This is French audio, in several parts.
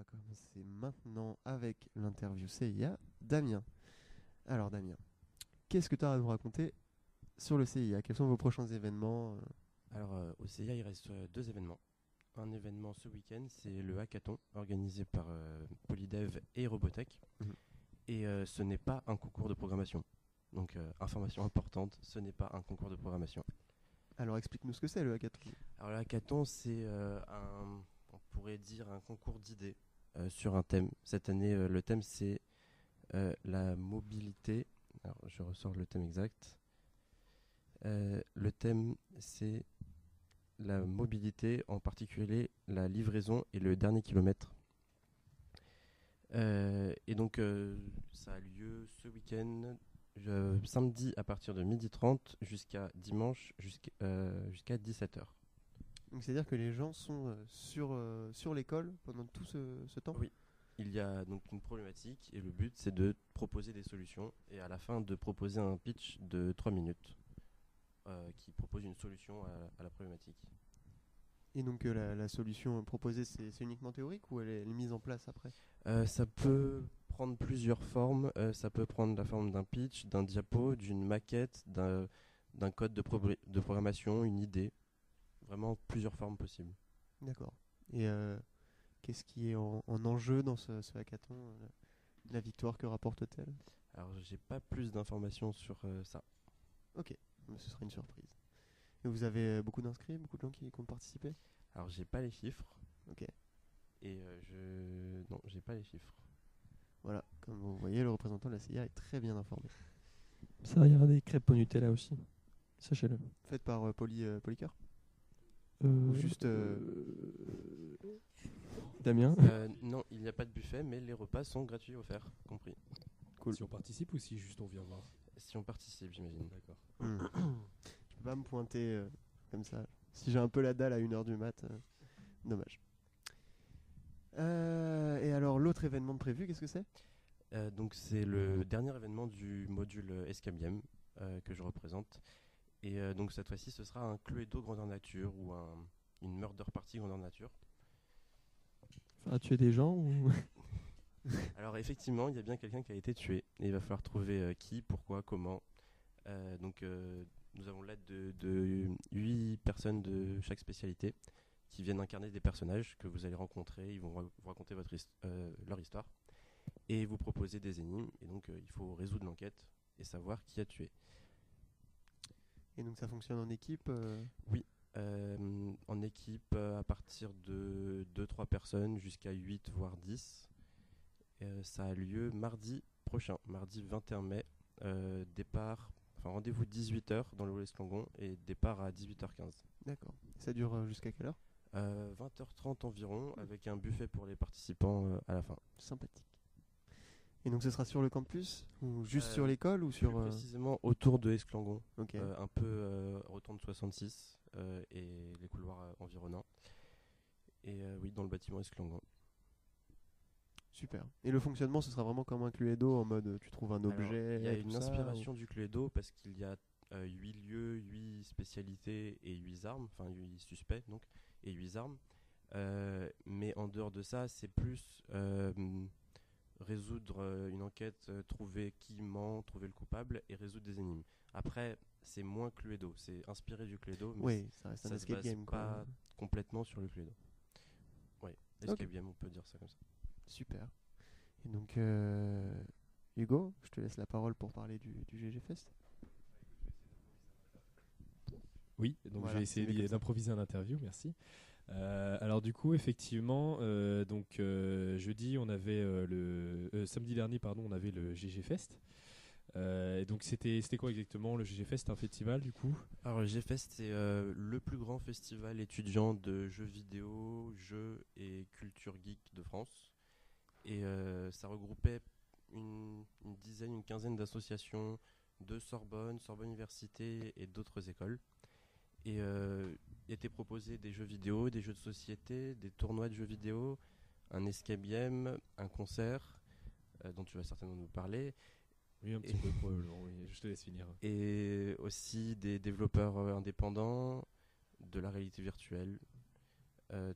commencer maintenant avec l'interview CIA. Damien. Alors Damien, qu'est-ce que tu as à nous raconter sur le CIA? Quels sont vos prochains événements? Alors, au CIA, il reste deux événements. Un événement ce week-end, c'est le hackathon organisé par Polydev et Robotech. Mhm. Et ce n'est pas un concours de programmation. Donc, information importante, ce n'est pas un concours de programmation. Alors explique-nous ce que c'est le hackathon. Alors, le hackathon, c'est on pourrait dire un concours d'idées sur un thème. Cette année, le thème, c'est la mobilité. Alors, je ressors le thème exact. Le thème, c'est la mobilité, en particulier la livraison et le dernier kilomètre. Et donc, ça a lieu ce week-end, samedi à partir de 12h30 jusqu'à dimanche jusqu'à 17h. Donc c'est-à-dire que les gens sont sur l'école pendant tout ce temps? Oui. Il y a donc une problématique et le but, c'est de proposer des solutions et à la fin de proposer un pitch de 3 minutes qui propose une solution à la problématique. Et donc la solution proposée, c'est uniquement théorique ou elle est mise en place après? Ça peut prendre plusieurs formes. Ça peut prendre la forme d'un pitch, d'un diapo, d'une maquette, d'un code de programmation, une idée. Vraiment plusieurs formes possibles. D'accord. Et qu'est-ce qui est en enjeu dans ce hackathon? La victoire que rapporte-t-elle? Alors, j'ai pas plus d'informations sur ça. Ok, mais ce sera une surprise. Et vous avez beaucoup d'inscrits, beaucoup de gens qui comptent participer? Alors, j'ai pas les chiffres. Ok. Et non, j'ai pas les chiffres. Voilà, comme vous voyez, le représentant de la CIA est très bien informé. Ça, il y aura des crêpes au Nutella aussi. Sachez-le. Fait par Polycœur? Euh, Ou juste Damien. Non, il n'y a pas de buffet, mais les repas sont gratuits offerts, compris. Cool. Si on participe ou si juste on vient voir? Si on participe, j'imagine. D'accord. Je peux pas me pointer comme ça. Si j'ai un peu la dalle à 1h du mat, dommage. Et alors, l'autre événement de prévu, qu'est-ce que c'est? Donc c'est le dernier événement du module Escape Game que je représente. Et donc cette fois-ci, ce sera un Cluedo grandeur nature ou une murder party grandeur nature. Enfin, tuer des gens ou... Alors effectivement, il y a bien quelqu'un qui a été tué. Et il va falloir trouver qui, pourquoi, comment. Donc nous avons l'aide de 8 personnes de chaque spécialité qui viennent incarner des personnages que vous allez rencontrer. Ils vont vous raconter leur histoire et vous proposer des énigmes. Et donc il faut résoudre l'enquête et savoir qui a tué. Et donc ça fonctionne en équipe? Oui, en équipe à partir de 2-3 personnes jusqu'à 8 voire 10. Ça a lieu mardi prochain, mardi 21 mai. Rendez-vous 18h dans le West Langon et départ à 18h15. D'accord. Ça dure jusqu'à quelle heure? 20h30 environ, avec un buffet pour les participants à la fin. Sympathique. Et donc ce sera sur le campus? Ou juste sur l'école ou sur... Plus précisément autour de Esclangon, Ok. un peu rotonde 66 et les couloirs environnants. Et oui, dans le bâtiment Esclangon. Super. Et le fonctionnement, ce sera vraiment comme un Cluedo en mode tu trouves un objet? Il y a tout une ça, inspiration du Cluedo parce qu'il y a 8 lieux, 8 spécialités et 8 armes, enfin 8 suspects donc, et 8 armes. Mais en dehors de ça, c'est plus résoudre une enquête, trouver qui ment, trouver le coupable et résoudre des énigmes. Après, c'est moins Cluedo, c'est inspiré du Cluedo, mais Oui, ça reste un ça se escape base game, quoi. pas complètement sur le Cluedo. Oui, escape Ok. game, on peut dire ça comme ça. Super. Et donc, Hugo, je te laisse la parole pour parler du GG Fest. Oui, donc Voilà, je vais essayer c'est mieux comme ça. d'improviser un interview, merci. Alors du coup, effectivement, jeudi, on avait samedi dernier, pardon, on avait le GG Fest. Et donc c'était quoi exactement le GG Fest? Un festival du coup? Alors le G-Fest, c'est le plus grand festival étudiant de jeux vidéo, jeux et culture geek de France. Et ça regroupait une dizaine, une quinzaine d'associations de Sorbonne Université et d'autres écoles. Et étaient proposés des jeux vidéo, des jeux de société, des tournois de jeux vidéo, un escape game, un concert dont tu vas certainement nous parler. Oui, un petit peu probablement, oui, je te laisse finir. Et aussi des développeurs indépendants, de la réalité virtuelle,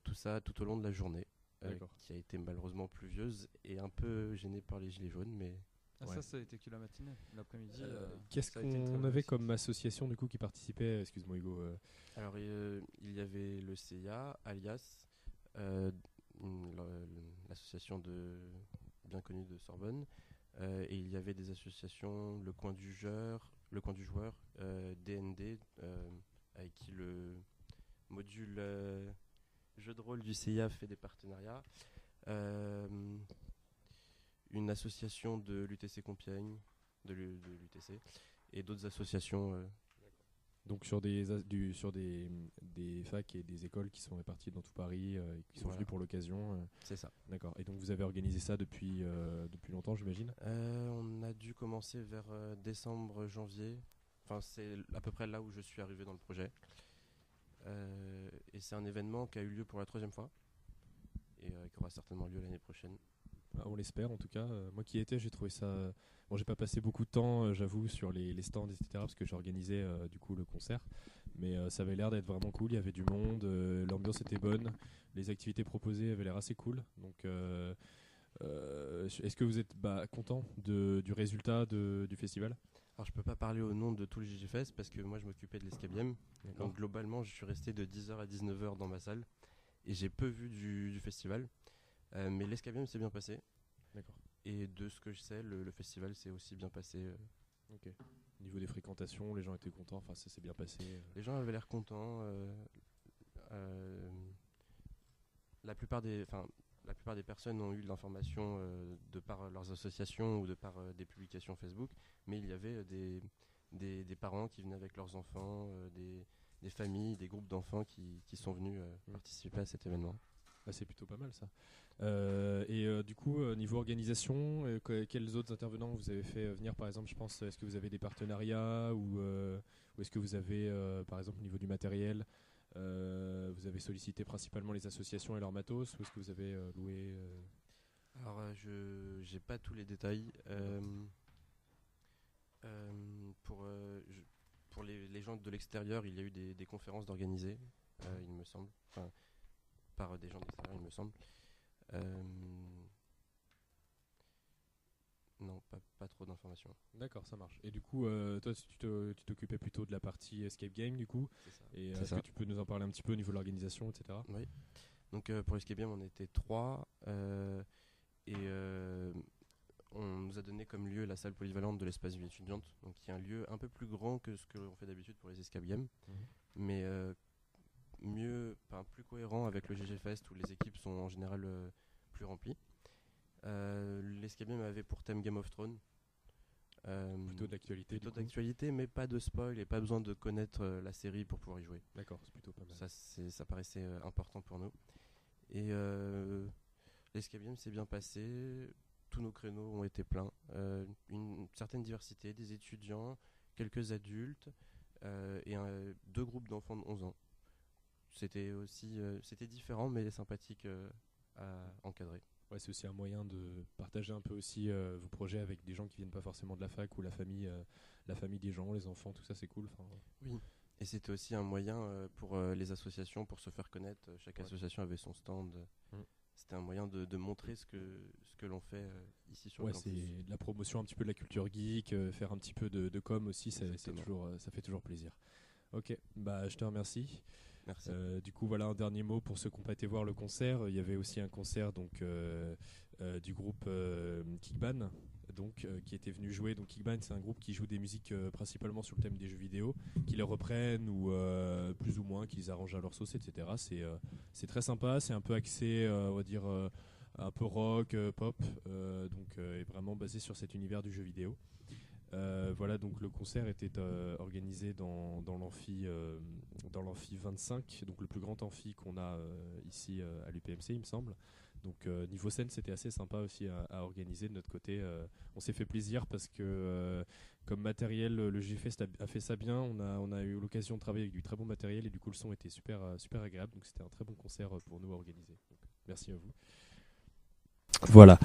tout ça tout au long de la journée. D'accord. qui a été malheureusement pluvieuse et un peu gênée par les gilets jaunes, mais Ah, Ouais. ça a été que la matinée. L'après-midi. Qu'est-ce ça a été une très qu'on bonne avait réussite. comme association du coup qui participait? Excuse-moi Hugo. alors il y avait le CIA, Alias, euh, l'association bien connue de Sorbonne, et il y avait des associations, le coin du joueur, DND, avec qui le module jeu de rôle du CIA fait des partenariats. Euh, une association de l'UTC Compiègne, de l'UTC, et d'autres associations. Donc sur sur des facs et des écoles qui sont réparties dans tout Paris, et qui sont Voilà. venues pour l'occasion. C'est ça. D'accord. Et donc vous avez organisé ça depuis longtemps, j'imagine? On a dû commencer vers décembre, janvier. Enfin, c'est à peu près là où je suis arrivé dans le projet. Et c'est un événement qui a eu lieu pour la 3e fois et qui aura certainement lieu l'année prochaine. Ah, on l'espère en tout cas. Moi qui y étais, j'ai trouvé ça. Bon, j'ai pas passé beaucoup de temps, j'avoue, sur les stands, etc. Parce que j'ai organisé du coup le concert. Mais ça avait l'air d'être vraiment cool. Il y avait du monde, l'ambiance était bonne, les activités proposées avaient l'air assez cool. Donc, est-ce que vous êtes content du résultat du festival? Alors, je peux pas parler au nom de tout le JGFest parce que moi, je m'occupais de l'escape game. D'accord. Donc, globalement, je suis resté de 10h à 19h dans ma salle et j'ai peu vu du festival. Mais l'escape game s'est bien passé. D'accord. Et de ce que je sais, le festival s'est aussi bien passé. Ok. Au niveau des fréquentations, les gens étaient contents. Enfin, ça s'est bien passé. Les gens avaient l'air contents. La plupart des personnes ont eu de l'information de par leurs associations ou de par des publications Facebook, mais il y avait des parents qui venaient avec leurs enfants, des familles, des groupes d'enfants qui sont venus participer à cet événement. Ah, c'est plutôt pas mal ça. Du coup, niveau organisation, quels autres intervenants vous avez fait venir par exemple? Je pense, est-ce que vous avez des partenariats ou est-ce que vous avez, par exemple, au niveau du matériel, vous avez sollicité principalement les associations et leurs matos ou est-ce que vous avez loué Alors, je n'ai pas tous les détails. Pour les gens de l'extérieur, il y a eu des conférences d'organiser, il me semble. Enfin, par des gens de l'extérieur, il me semble. Non, pas trop d'informations. D'accord, ça marche. Et du coup, toi, tu t'occupais plutôt de la partie escape game du coup. C'est ça. Et C'est est-ce ça. que tu peux nous en parler un petit peu au niveau de l'organisation, etc. Oui. Donc pour Escape Game, on était 3 on nous a donné comme lieu la salle polyvalente de l'espace vie étudiante, donc qui est un lieu un peu plus grand que ce que l'on fait d'habitude pour les Escape Games, mais plus cohérent avec le GG Fest où les équipes sont en général plus remplies. L'Escape Game avait pour thème Game of Thrones. Plutôt d'actualité. Plutôt d'actualité, mais pas de spoil et pas besoin de connaître la série pour pouvoir y jouer. D'accord, c'est plutôt pas mal. Ça paraissait important pour nous. Et l'escape game s'est bien passé. Tous nos créneaux ont été pleins. Une certaine diversité, des étudiants, quelques adultes et 2 groupes d'enfants de 11 ans. C'était différent mais sympathique à encadrer. Ouais, c'est aussi un moyen de partager un peu aussi vos projets avec des gens qui viennent pas forcément de la fac ou la famille des gens, les enfants, tout ça c'est cool. Enfin, Oui. Et c'était aussi un moyen pour les associations pour se faire connaître. Chaque association avait son stand. C'était un moyen de montrer ce que l'on fait ici sur le campus. C'est de la promotion un petit peu de la culture geek, faire un petit peu de com aussi, ça fait toujours plaisir. Ok, je te remercie. Merci. Du coup, voilà un dernier mot pour ceux qui n'ont pas été voir le concert. Il y avait aussi un concert donc, du groupe Kickban, qui était venu jouer. Donc Kickban, c'est un groupe qui joue des musiques principalement sur le thème des jeux vidéo, qui les reprennent ou plus ou moins, qu'ils arrangent à leur sauce, etc. C'est très sympa, c'est un peu axé, on va dire, un peu rock, pop, et vraiment basé sur cet univers du jeu vidéo. Voilà, donc le concert était organisé dans l'amphi 25, donc le plus grand amphi qu'on a ici à l'UPMC, il me semble. Donc niveau scène, c'était assez sympa aussi à organiser de notre côté. On s'est fait plaisir parce que comme matériel, le GFest a fait ça bien. On a eu l'occasion de travailler avec du très bon matériel et du coup le son était super agréable. Donc c'était un très bon concert pour nous à organiser. Donc, merci à vous. Voilà.